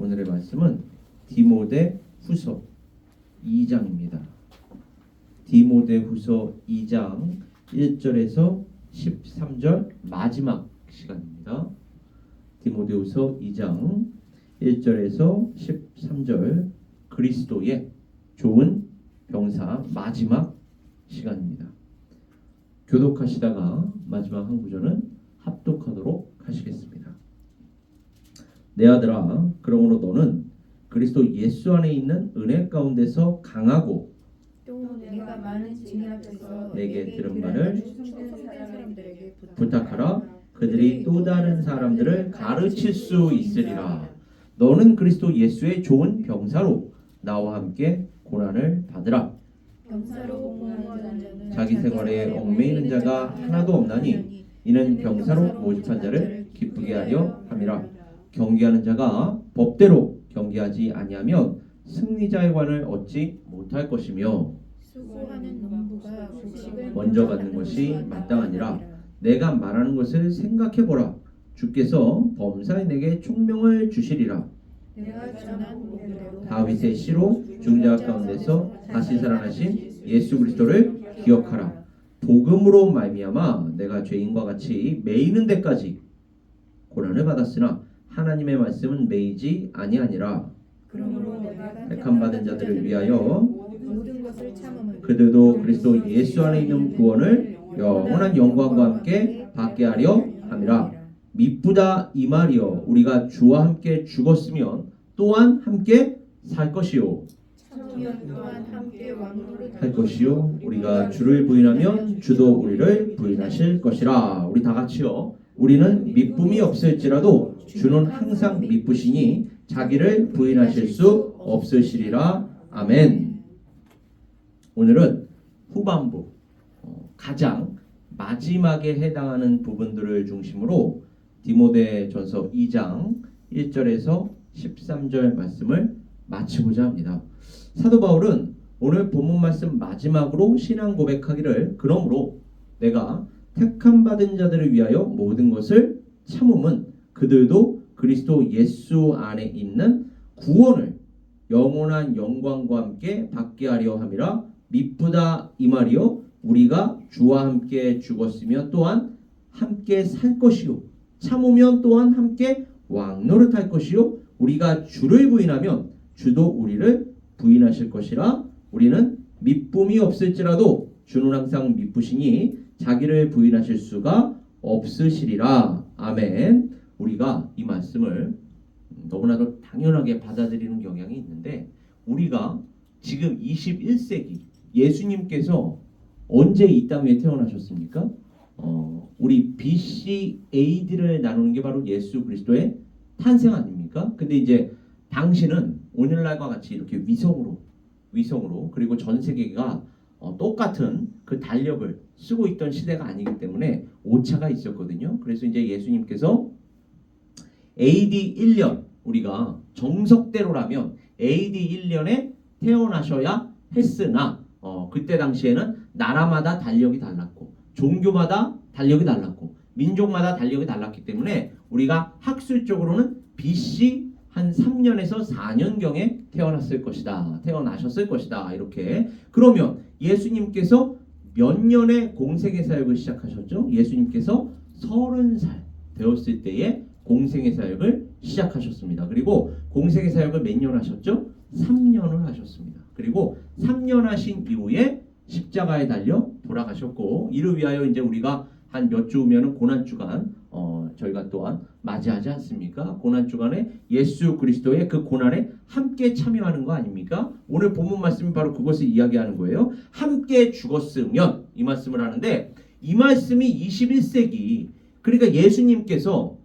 오늘의 말씀은 디모데 후서 2장입니다. 디모데 후서 2장 1절에서 13절 마지막 시간입니다. 디모데 후서 2장 1절에서 13절 그리스도의 좋은 병사 마지막 시간입니다. 교독하시다가 마지막 한 구절은 합독하도록 하시겠습니다. 내 아들아, 그러므로 너는 그리스도 예수 안에 있는 은혜 가운데서 강하고 또 내가 많은 증인 앞에서 내게 들은 말을 부탁하라. 그들이 또 다른 사람들을 가르칠 수 있으리라. 너는 그리스도 예수의 좋은 병사로 나와 함께 고난을 받으라. 병사로 공헌하는 자는 자기 생활에 얽매이는 자가 하나도 없나니 이는 병사로 모집한 자를 기쁘게 하려 함이라. 경계하는 자가 법대로 경계하지 아니하면 승리자의 관을 얻지 못할 것이며 수고하는 농부가 곡식을 먼저 받는 것이 마땅하니라. 내가 말하는 것을 생각해 보라. 주께서 범사에 내게 총명을 주시리라. 내가 전한 복음대로 다윗의 씨로 죽은 자 가운데서 다시 살아나신 예수 그리스도를 기억하라. 복음으로 말미암아 내가 죄인과 같이 매이는 데까지 고난을 받았으나 하나님의 말씀은 매이지 아니하니라. 그러므로 내가 택함 받은 자들을 위하여 모든 것을 참음을 그들도 그리스도 예수 안에 있는 구원을 영원한 영광과 함께 받게 하려 함이라. 미쁘다 이 말이여, 우리가 주와 함께 죽었으면 또한 함께 살 것이요 참으면 또한 함께 왕노릇 할 것이요 우리가 주를 부인하면 주도 우리를 부인하실 것이라. 우리 다 같이요. 우리는 미쁨이 없을지라도 주는 항상 미쁘시니 자기를 부인하실 수 없으시리라. 아멘. 오늘은 후반부 가장 마지막에 해당하는 부분들을 중심으로 디모데전서 2장 1절에서 13절 말씀을 마치고자 합니다. 사도 바울은 오늘 본문 말씀 마지막으로 신앙 고백하기를, 그러므로 내가 택함 받은 자들을 위하여 모든 것을 참음은 그들도 그리스도 예수 안에 있는 구원을 영원한 영광과 함께 받게 하려 함이라. 미쁘다 이 말이요, 우리가 주와 함께 죽었으면 또한 함께 살 것이요 참으면 또한 함께 왕노릇할 것이요 우리가 주를 부인하면 주도 우리를 부인하실 것이라. 우리는 미쁨이 없을지라도 주는 항상 미쁘시니 자기를 부인하실 수가 없으시리라. 아멘. 우리가 이 말씀을 너무나도 당연하게 받아들이는 경향이 있는데, 우리가 지금 21세기 예수님께서 언제 이 땅 위에 태어나셨습니까? 우리 BC AD를 나누는 게 바로 예수 그리스도의 탄생 아닙니까? 근데 이제 당시는 오늘날과 같이 이렇게 위성으로 그리고 전 세계가 똑같은 그 달력을 쓰고 있던 시대가 아니기 때문에 오차가 있었거든요. 그래서 이제 예수님께서 AD 1년, 우리가 정석대로라면 AD 1년에 태어나셔야 했으나 그때 당시에는 나라마다 달력이 달랐고 종교마다 달력이 달랐고 민족마다 달력이 달랐기 때문에 우리가 학술적으로는 BC 한 3년에서 4년경에 태어나셨을 것이다 이렇게. 그러면 예수님께서 몇 년에 공생의 사역을 시작하셨죠? 예수님께서 30살 되었을 때에 공생의 사역을 시작하셨습니다. 그리고 공생의 사역을 몇 년 하셨죠? 3년을 하셨습니다. 그리고 3년 하신 이후에 십자가에 달려 돌아가셨고, 이를 위하여 이제 우리가 한 몇 주 후면은 고난주간 저희가 또한 맞이하지 않습니까? 고난주간에 예수 그리스도의 그 고난에 함께 참여하는 거 아닙니까? 오늘 본문 말씀이 바로 그것을 이야기하는 거예요. 함께 죽었으면, 이 말씀을 하는데, 이 말씀이 21세기, 그러니까 예수님께서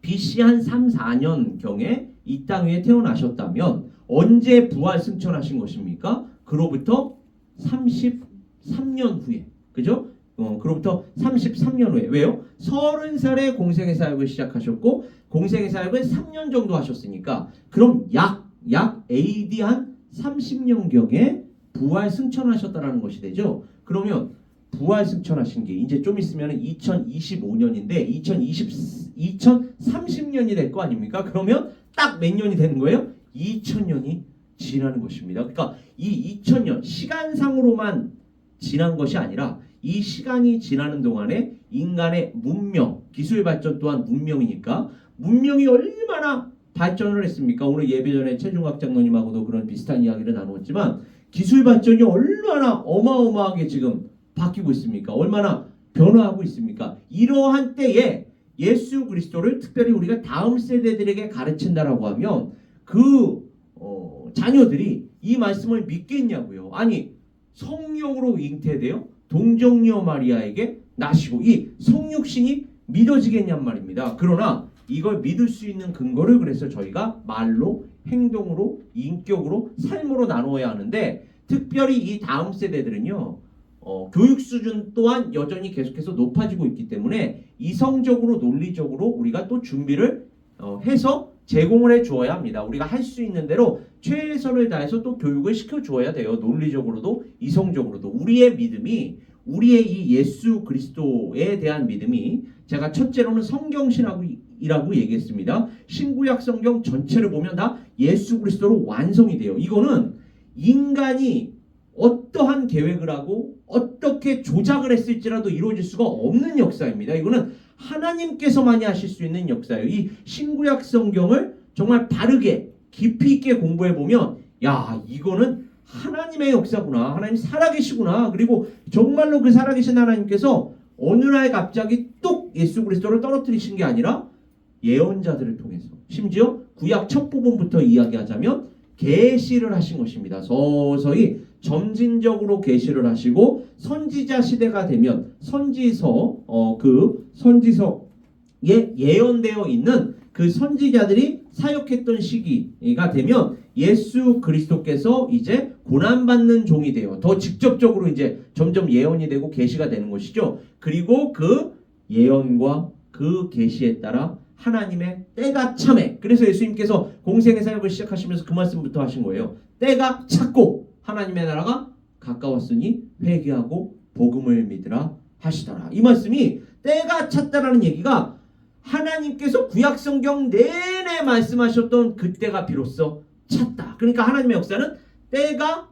BC 한 3, 4년경에 이 땅 위에 태어나셨다면 언제 부활 승천하신 것입니까? 그로부터 33년 후에, 그죠? 그로부터 33년 후에. 왜요? 30살에 공생의 사역을 시작하셨고 공생의 사역을 3년 정도 하셨으니까 그럼 약 AD 한 30년경에 부활 승천하셨다라는 것이 되죠. 그러면 부활 승천하신 게 이제 좀 있으면 2025년인데 2030년이 될 거 아닙니까? 그러면 딱 몇 년이 되는 거예요? 2000년이 지나는 것입니다. 그러니까 이 2000년 시간상으로만 지난 것이 아니라 이 시간이 지나는 동안에 인간의 문명, 기술 발전 또한 문명이니까 문명이 얼마나 발전을 했습니까? 오늘 예배 전에 최중학 장로님하고도 그런 비슷한 이야기를 나누었지만 기술 발전이 얼마나 어마어마하게 지금 바뀌고 있습니까? 얼마나 변화하고 있습니까? 이러한 때에 예수 그리스도를 특별히 우리가 다음 세대들에게 가르친다라고 하면 그 자녀들이 이 말씀을 믿겠냐고요. 아니 성령으로 잉태되어 동정녀 마리아에게 나시고 이 성육신이 믿어지겠냔 말입니다. 그러나 이걸 믿을 수 있는 근거를 그래서 저희가 말로, 행동으로, 인격으로, 삶으로 나누어야 하는데 특별히 이 다음 세대들은요. 교육 수준 또한 여전히 계속해서 높아지고 있기 때문에 이성적으로 논리적으로 우리가 또 준비를 해서 제공을 해 주어야 합니다. 우리가 할 수 있는 대로 최선을 다해서 또 교육을 시켜 주어야 돼요. 논리적으로도 이성적으로도 우리의 믿음이 우리의 이 예수 그리스도에 대한 믿음이 제가 첫째로는 성경신학이라고 얘기했습니다. 신구약 성경 전체를 보면 다 예수 그리스도로 완성이 돼요. 이거는 인간이 어떠한 계획을 하고 어떻게 조작을 했을지라도 이루어질 수가 없는 역사입니다. 이거는 하나님께서만이 하실 수 있는 역사예요. 이 신구약 성경을 정말 바르게 깊이 있게 공부해 보면 야 이거는 하나님의 역사구나. 하나님 살아계시구나. 그리고 정말로 그 살아계신 하나님께서 어느 날 갑자기 뚝 예수 그리스도를 떨어뜨리신 게 아니라 예언자들을 통해서 심지어 구약 첫 부분부터 이야기하자면 계시를 하신 것입니다. 서서히 점진적으로 계시를 하시고 선지자 시대가 되면 선지서에 예언되어 있는 그 선지자들이 사역했던 시기가 되면 예수 그리스도께서 이제 고난받는 종이 되어 더 직접적으로 이제 점점 예언이 되고 계시가 되는 것이죠. 그리고 그 예언과 그 계시에 따라 하나님의 때가 참해. 그래서 예수님께서 공생의 사역을 시작하시면서 그 말씀부터 하신 거예요. 때가 찼고 하나님의 나라가 가까웠으니 회개하고 복음을 믿으라 하시더라. 이 말씀이 때가 찼다라는 얘기가 하나님께서 구약성경 내내 말씀하셨던 그때가 비로소 찼다. 그러니까 하나님의 역사는 때가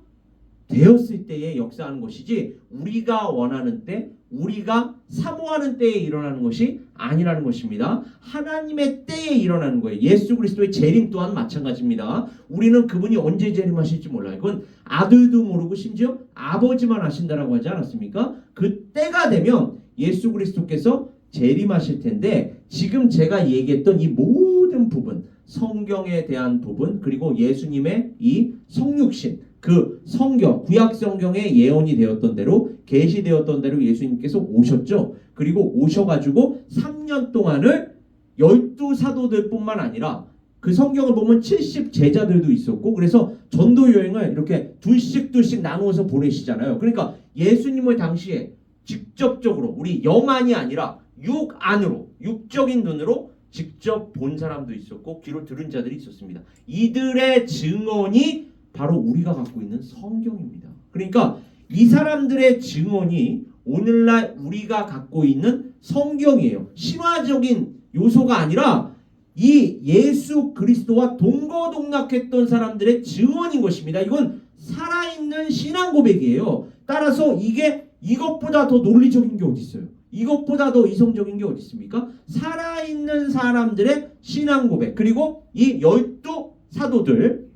되었을 때에 역사하는 것이지 우리가 원하는 때, 우리가 사모하는 때에 일어나는 것이 아니라는 것입니다. 하나님의 때에 일어나는 거예요. 예수 그리스도의 재림 또한 마찬가지입니다. 우리는 그분이 언제 재림하실지 몰라요. 그건 아들도 모르고 심지어 아버지만 아신다라고 하지 않았습니까? 그 때가 되면 예수 그리스도께서 재림하실 텐데 지금 제가 얘기했던 이 모든 부분, 성경에 대한 부분, 그리고 예수님의 이 성육신, 그 성경, 구약 성경에 예언이 되었던 대로 계시되었던 대로 예수님께서 오셨죠. 그리고 오셔가지고 3년 동안을 12사도들뿐만 아니라 그 성경을 보면 70 제자들도 있었고 그래서 전도 여행을 이렇게 둘씩 나누어서 보내시잖아요. 그러니까 예수님을 당시에 직접적으로 우리 영안이 아니라 육안으로 육적인 눈으로 직접 본 사람도 있었고 귀로 들은 자들이 있었습니다. 이들의 증언이 바로 우리가 갖고 있는 성경입니다. 그러니까 이 사람들의 증언이 오늘날 우리가 갖고 있는 성경이에요. 신화적인 요소가 아니라 이 예수 그리스도와 동거동락했던 사람들의 증언인 것입니다. 이건 살아있는 신앙 고백이에요. 따라서 이게 이것보다 더 논리적인 게 어디 있어요? 이것보다 더 이성적인 게 어디 있습니까? 살아있는 사람들의 신앙 고백. 그리고 이 12사도들이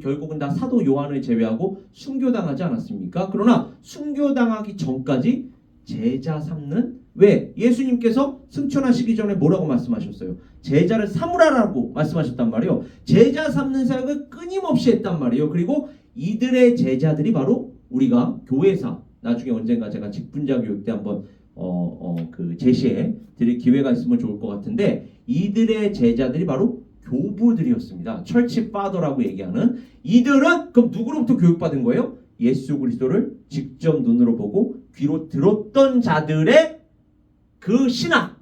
결국은 다 사도 요한을 제외하고 순교당하지 않았습니까? 그러나 순교당하기 전까지 제자 삼는 왜? 예수님께서 승천하시기 전에 뭐라고 말씀하셨어요? 제자를 삼으라라고 말씀하셨단 말이에요. 제자 삼는 사역을 끊임없이 했단 말이에요. 그리고 이들의 제자들이 바로 우리가 교회사 나중에 언젠가 제가 직분자 교육 때 한번 그 제시해 드릴 기회가 있으면 좋을 것 같은데 이들의 제자들이 바로 교부들이었습니다. 철치 파더라고 얘기하는 이들은 그럼 누구로부터 교육받은 거예요? 예수 그리스도를 직접 눈으로 보고 귀로 들었던 자들의 그 신앙을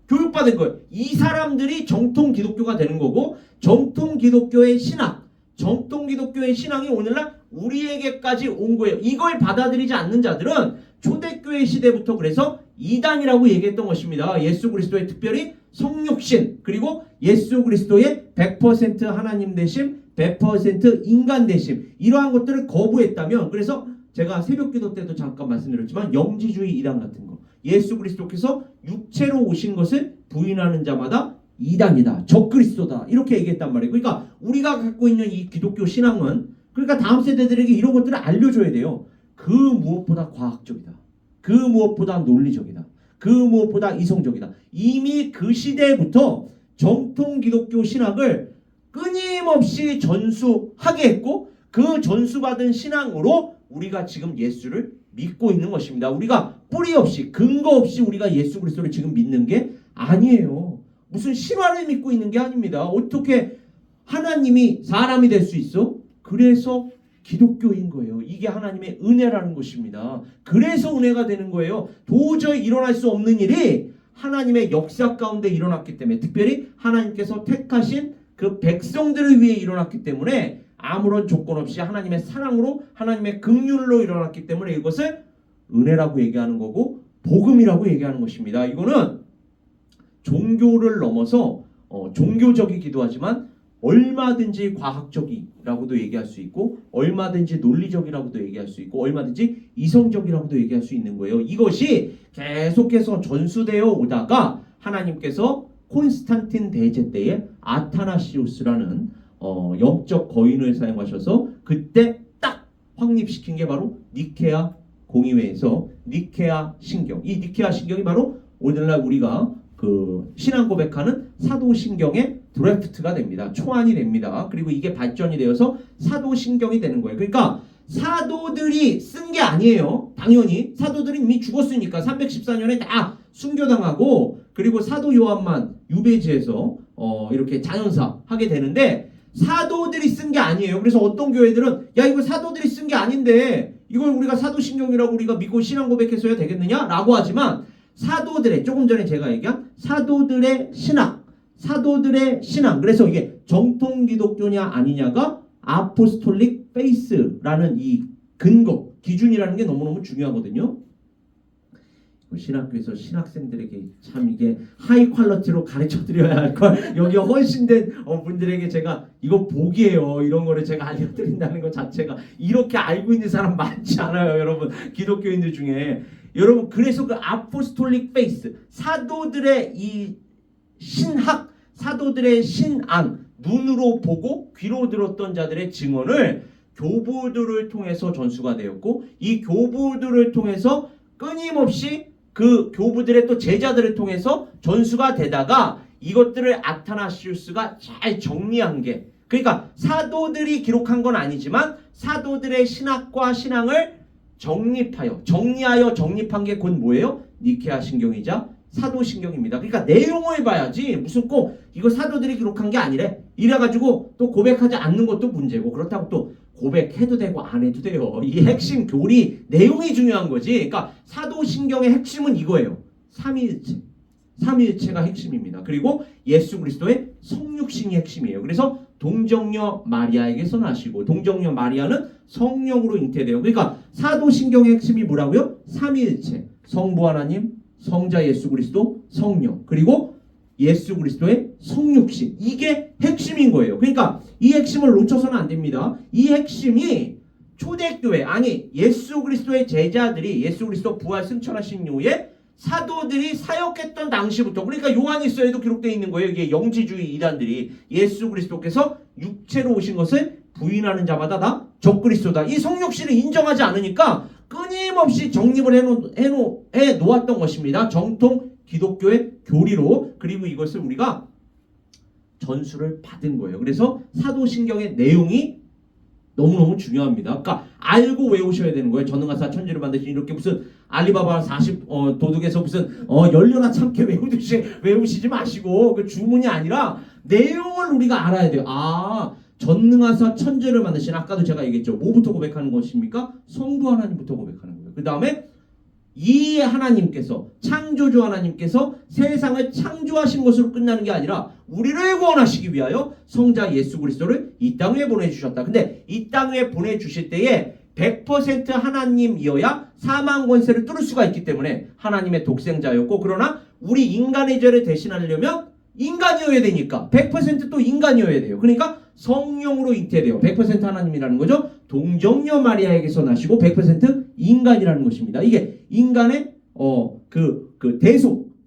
교육받은 거예요. 이 사람들이 정통 기독교가 되는 거고 정통 기독교의 신앙이 오늘날 우리에게까지 온 거예요. 이걸 받아들이지 않는 자들은 초대교회 시대부터 그래서 이단이라고 얘기했던 것입니다. 예수 그리스도의 특별히 성육신 그리고 예수 그리스도의 100% 하나님 되심 100% 인간 되심 이러한 것들을 거부했다면 그래서 제가 새벽기도 때도 잠깐 말씀드렸지만 영지주의 이단 같은 거 예수 그리스도께서 육체로 오신 것을 부인하는 자마다 이단이다 적그리스도다 이렇게 얘기했단 말이에요. 그러니까 우리가 갖고 있는 이 기독교 신앙은 그러니까 다음 세대들에게 이런 것들을 알려줘야 돼요. 그 무엇보다 과학적이다. 그 무엇보다 논리적이다. 그 무엇보다 이성적이다. 이미 그 시대부터 정통 기독교 신학을 끊임없이 전수하게 했고 그 전수받은 신앙으로 우리가 지금 예수를 믿고 있는 것입니다. 우리가 뿌리 없이 근거 없이 우리가 예수 그리스도를 지금 믿는 게 아니에요. 무슨 실화를 믿고 있는 게 아닙니다. 어떻게 하나님이 사람이 될 수 있어? 그래서 기독교인 거예요. 이게 하나님의 은혜라는 것입니다. 그래서 은혜가 되는 거예요. 도저히 일어날 수 없는 일이 하나님의 역사 가운데 일어났기 때문에 특별히 하나님께서 택하신 그 백성들을 위해 일어났기 때문에 아무런 조건 없이 하나님의 사랑으로 하나님의 긍휼로 일어났기 때문에 이것을 은혜라고 얘기하는 거고 복음이라고 얘기하는 것입니다. 이거는 종교를 넘어서 종교적이기도 하지만 얼마든지 과학적이라고도 얘기할 수 있고 얼마든지 논리적이라고도 얘기할 수 있고 얼마든지 이성적이라고도 얘기할 수 있는 거예요. 이것이 계속해서 전수되어 오다가 하나님께서 콘스탄틴 대제 때에 아타나시우스라는 영적 거인을 사용하셔서 그때 딱 확립시킨 게 바로 니케아 공의회에서 니케아 신경. 이 니케아 신경이 바로 오늘날 우리가 그 신앙 고백하는 사도신경의 드래프트가 됩니다. 초안이 됩니다. 그리고 이게 발전이 되어서 사도신경이 되는 거예요. 그러니까 사도들이 쓴 게 아니에요. 당연히 사도들이 이미 죽었으니까 314년에 다 순교당하고 그리고 사도 요한만 유배지에서 이렇게 자연사 하게 되는데 사도들이 쓴 게 아니에요. 그래서 어떤 교회들은 야 이거 사도들이 쓴 게 아닌데 이걸 우리가 사도신경이라고 우리가 믿고 신앙 고백했어야 되겠느냐? 라고 하지만 사도들의 조금 전에 제가 얘기한 사도들의 신학 사도들의 신앙 그래서 이게 정통 기독교냐 아니냐가 아포스톨릭 페이스라는 이 근거 기준이라는 게 너무너무 중요하거든요. 신학교에서 신학생들에게 참 이게 하이 퀄러티로 가르쳐 드려야 할 걸 여기 헌신된 분들에게 제가 이거 복이에요 이런 거를 제가 알려드린다는 것 자체가 이렇게 알고 있는 사람 많지 않아요. 여러분 기독교인들 중에 여러분 그래서 그 아포스톨릭 페이스 사도들의 이 신학 사도들의 신앙 눈으로 보고 귀로 들었던 자들의 증언을 교부들을 통해서 전수가 되었고 이 교부들을 통해서 끊임없이 그 교부들의 또 제자들을 통해서 전수가 되다가 이것들을 아타나시우스가 잘 정리한 게 그러니까 사도들이 기록한 건 아니지만 사도들의 신학과 신앙을 정리하여 정립한 게 곧 뭐예요? 니케아 신경이자 사도신경입니다. 그러니까 내용을 봐야지 무슨 꼭 이거 사도들이 기록한 게 아니래 이래가지고 또 고백하지 않는 것도 문제고 그렇다고 또 고백해도 되고 안 해도 돼요. 이 핵심 교리 내용이 중요한 거지. 그러니까 사도신경의 핵심은 이거예요. 삼위일체가 핵심입니다. 그리고 예수 그리스도의 성육신이 핵심이에요. 그래서 동정녀 마리아에게서 나시고 동정녀 마리아는 성령으로 잉태돼요. 그러니까 사도신경의 핵심이 뭐라고요? 삼위일체 성부 하나님 성자 예수 그리스도 성령 그리고 예수 그리스도의 성육신 이게 핵심인 거예요. 그러니까 이 핵심을 놓쳐서는 안 됩니다. 이 핵심이 초대교회 아니 예수 그리스도의 제자들이 예수 그리스도 부활 승천하신 이후에 사도들이 사역했던 당시부터 그러니까 요한일서에도 기록되어 있는 거예요. 이게 영지주의 이단들이 예수 그리스도께서 육체로 오신 것을 부인하는 자마다 다 적그리스도다. 이 성육신을 인정하지 않으니까 끊임없이 정립을 해 놓았던 것입니다. 정통 기독교의 교리로 그리고 이것을 우리가 전수를 받은 거예요. 그래서 사도신경의 내용이 너무너무 중요합니다. 그러니까 알고 외우셔야 되는 거예요. 전능하사 천지를 만드신 이렇게 무슨 알리바바 40 도둑에서 무슨 열려나 참게 외우시지 마시고 그 주문이 아니라 내용을 우리가 알아야 돼요. 아 전능하사 천지를 만드신 아까도 제가 얘기했죠. 뭐부터 고백하는 것입니까? 성부 하나님부터 고백하는 거예요. 그 다음에 이 하나님께서 창조주 하나님께서 세상을 창조하신 것으로 끝나는 게 아니라 우리를 구원하시기 위하여 성자 예수 그리스도를 이 땅에 보내주셨다. 근데 이 땅에 보내주실 때에 100% 하나님이어야 사망 권세를 뚫을 수가 있기 때문에 하나님의 독생자였고, 그러나 우리 인간의 죄를 대신하려면 인간이어야 되니까 100%또 인간이어야 돼요. 그러니까 성령으로 잉태돼요. 100% 하나님이라는 거죠. 동정녀 마리아에게서 나시고 100% 인간이라는 것입니다. 이게 인간의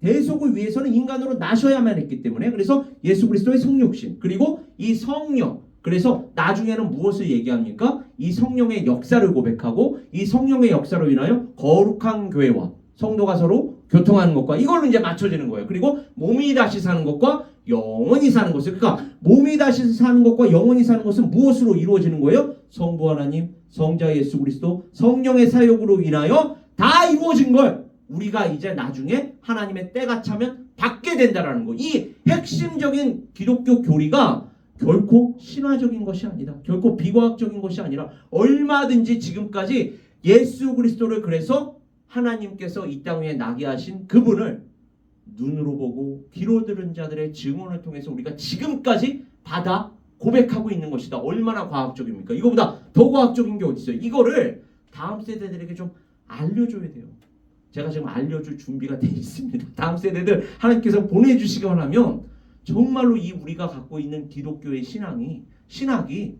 대속을 위해서는 인간으로 나셔야만 했기 때문에, 그래서 예수 그리스도의 성육신, 그리고 이 성령, 그래서 나중에는 무엇을 얘기합니까? 이 성령의 역사를 고백하고, 이 성령의 역사로 인하여 거룩한 교회와 성도가 서로 교통하는 것과 이걸로 이제 맞춰지는 거예요. 그리고 몸이 다시 사는 것과 영원히 사는 것을, 그러니까 몸이 다시 사는 것과 영원히 사는 것은 무엇으로 이루어지는 거예요? 성부 하나님, 성자 예수 그리스도, 성령의 사역으로 인하여 다 이루어진 걸 우리가 이제 나중에 하나님의 때가 차면 받게 된다라는 거. 이 핵심적인 기독교 교리가 결코 신화적인 것이 아니다. 결코 비과학적인 것이 아니라 얼마든지 지금까지 예수 그리스도를, 그래서 하나님께서 이 땅 위에 나게 하신 그분을 눈으로 보고 귀로 들은 자들의 증언을 통해서 우리가 지금까지 받아 고백하고 있는 것이다. 얼마나 과학적입니까? 이거보다 더 과학적인 게 어디 있어요? 이거를 다음 세대들에게 좀 알려줘야 돼요. 제가 지금 알려줄 준비가 되어 있습니다. 다음 세대들 하나님께서 보내주시기만 하면 정말로 이 우리가 갖고 있는 기독교의 신학이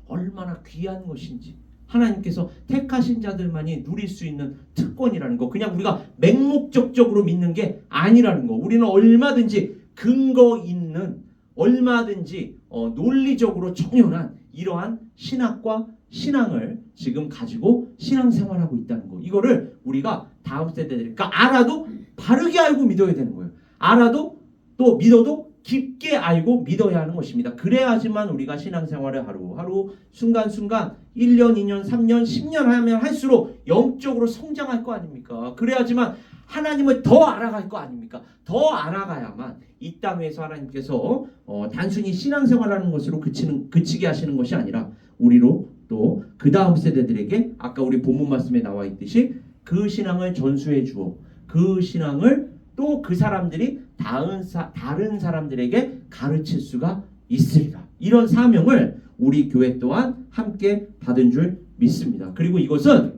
얼마나 귀한 것인지, 하나님께서 택하신 자들만이 누릴 수 있는 특권이라는 거, 그냥 우리가 맹목적적으로 믿는 게 아니라는 거, 우리는 얼마든지 근거 있는, 얼마든지 논리적으로 청연한 이러한 신학과 신앙을 지금 가지고 신앙생활하고 있다는 거, 이거를 우리가 다음 세대들이, 그러니까 알아도 바르게 알고 믿어야 되는 거예요. 알아도 또 믿어도 깊게 알고 믿어야 하는 것입니다. 그래야지만 우리가 신앙생활을 하루하루 순간순간 1년, 2년, 3년, 10년 하면 할수록 영적으로 성장할 거 아닙니까? 그래야지만 하나님을 더 알아갈 거 아닙니까? 더 알아가야만 이 땅에서 하나님께서 단순히 신앙생활하는 것으로 그치게 하시는 것이 아니라 우리로 또 그 다음 세대들에게 아까 우리 본문 말씀에 나와 있듯이 그 신앙을 전수해 주어 그 신앙을 또 그 사람들이 다른 사람들에게 가르칠 수가 있으리라. 이런 사명을 우리 교회 또한 함께 받은 줄 믿습니다. 그리고 이것은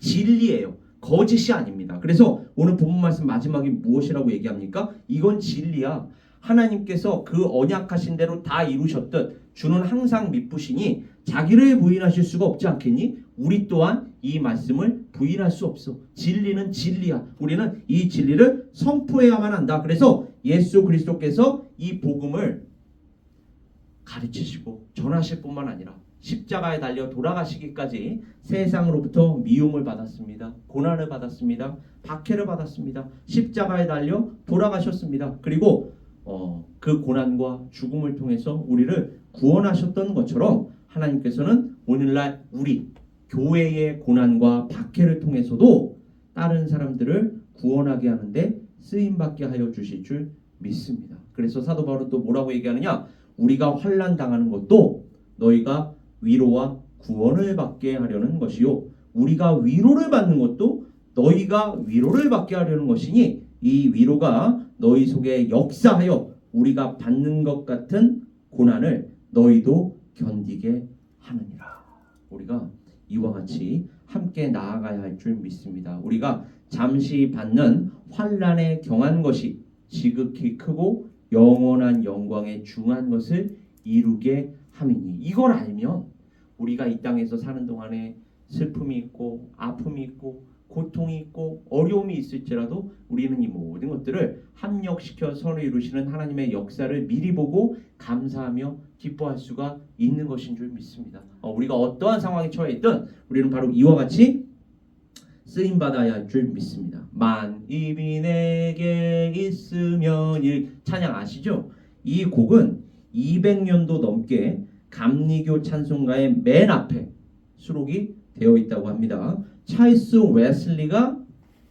진리예요. 거짓이 아닙니다. 그래서 오늘 본문 말씀 마지막이 무엇이라고 얘기합니까? 이건 진리야. 하나님께서 그 언약하신 대로 다 이루셨듯 주는 항상 믿으시니 자기를 부인하실 수가 없지 않겠니? 우리 또한 이 말씀을 부인할 수 없어. 진리는 진리야. 우리는 이 진리를 선포해야만 한다. 그래서 예수 그리스도께서 이 복음을 가르치시고 전하실 뿐만 아니라 십자가에 달려 돌아가시기까지 세상으로부터 미움을 받았습니다. 고난을 받았습니다. 박해를 받았습니다. 십자가에 달려 돌아가셨습니다. 그리고 그 고난과 죽음을 통해서 우리를 구원하셨던 것처럼 하나님께서는 오늘날 우리 교회의 고난과 박해를 통해서도 다른 사람들을 구원하게 하는데 쓰임받게 하여 주실 줄 믿습니다. 그래서 사도 바울은 또 뭐라고 얘기하느냐? 우리가 환난 당하는 것도 너희가 위로와 구원을 받게 하려는 것이요, 우리가 위로를 받는 것도 너희가 위로를 받게 하려는 것이니 이 위로가 너희 속에 역사하여 우리가 받는 것 같은 고난을 너희도 견디게 하느니라. 우리가 이와 같이 함께 나아가야 할 줄 믿습니다. 우리가 잠시 받는 환난에 경한 것이 지극히 크고 영원한 영광에 중한 것을 이루게 함이니, 이걸 알면 우리가 이 땅에서 사는 동안에 슬픔이 있고 아픔이 있고 고통이 있고 어려움이 있을지라도 우리는 이 모든 것들을 합력시켜 선을 이루시는 하나님의 역사를 미리 보고 감사하며 기뻐할 수가 있는 것인 줄 믿습니다. 우리가 어떠한 상황에 처해 있든 우리는 바로 이와 같이 쓰임받아야 할 줄 믿습니다. 만입이 내게 있으면, 이 찬양 아시죠? 이 곡은 200년도 넘게 감리교 찬송가의 맨 앞에 수록이 되어 있다고 합니다. 찰스 웨슬리가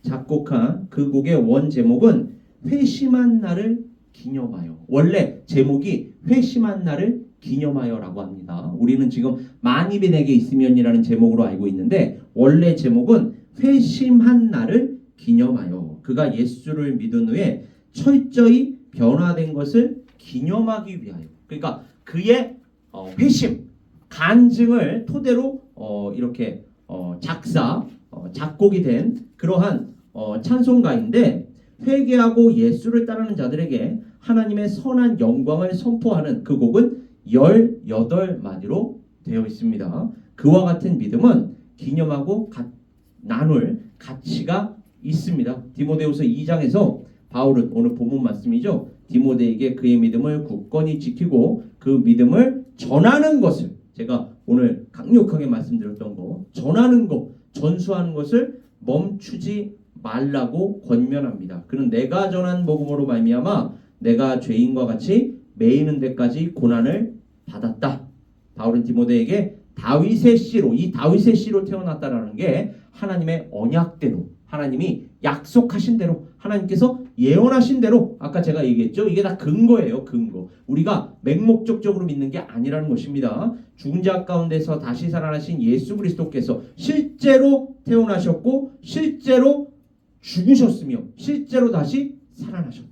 작곡한 그 곡의 원 제목은 회심한 날을 기념하여. 원래 제목이 회심한 날을 기념하여라고 합니다. 우리는 지금 만입이 내게 있으면이라는 제목으로 알고 있는데 원래 제목은 회심한 날을 기념하여. 그가 예수를 믿은 후에 철저히 변화된 것을 기념하기 위하여. 그러니까 그의 회심, 간증을 토대로 이렇게 작곡이 된 그러한 찬송가인데 회개하고 예수를 따르는 자들에게 하나님의 선한 영광을 선포하는 그 곡은 18마디로 되어 있습니다. 그와 같은 믿음은 기념하고 나눌 가치가 있습니다. 디모데후서 2장에서 바울은 오늘 본문 말씀이죠. 디모데에게 그의 믿음을 굳건히 지키고 그 믿음을 전하는 것을 제가 오늘 강력하게 말씀드렸던 거 전하는 것, 전수하는 것을 멈추지 말라고 권면합니다. 그는 내가 전한 복음으로 말미암아 내가 죄인과 같이 매이는 데까지 고난을 받았다. 바울은 디모데에게 다윗의 씨로 이 다윗의 씨로 태어났다라는 게 하나님의 언약대로 하나님이 약속하신 대로 하나님께서 예언하신 대로 아까 제가 얘기했죠. 이게 다 근거예요. 근거. 우리가 맹목적적으로 믿는 게 아니라는 것입니다. 죽은 자 가운데서 다시 살아나신 예수 그리스도께서 실제로 태어나셨고 실제로 죽으셨으며 실제로 다시 살아나셨다.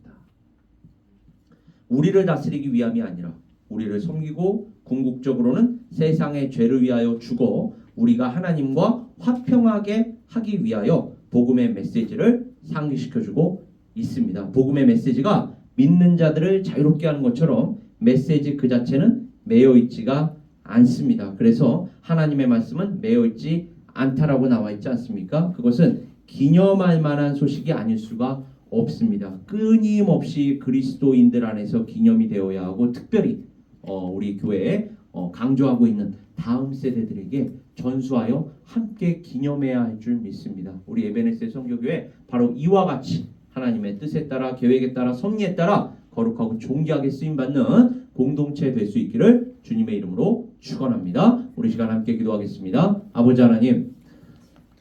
우리를 다스리기 위함이 아니라 우리를 섬기고 궁극적으로는 세상의 죄를 위하여 죽어 우리가 하나님과 화평하게 하기 위하여 복음의 메시지를 상기시켜주고 있습니다. 복음의 메시지가 믿는 자들을 자유롭게 하는 것처럼 메시지 그 자체는 매여있지가 않습니다. 그래서 하나님의 말씀은 매여있지 않다라고 나와 있지 않습니까? 그것은 기념할 만한 소식이 아닐 수가 없습니다. 끊임없이 그리스도인들 안에서 기념이 되어야 하고 특별히 우리 교회에 강조하고 있는 다음 세대들에게 전수하여 함께 기념해야 할 줄 믿습니다. 우리 에베네스 선교교회 바로 이와 같이 하나님의 뜻에 따라 계획에 따라 섭리에 따라 거룩하고 존귀하게 쓰임받는 공동체 될 수 있기를 주님의 이름으로 축원합니다. 우리 시간 함께 기도하겠습니다. 아버지 하나님,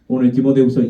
오늘 디모데후서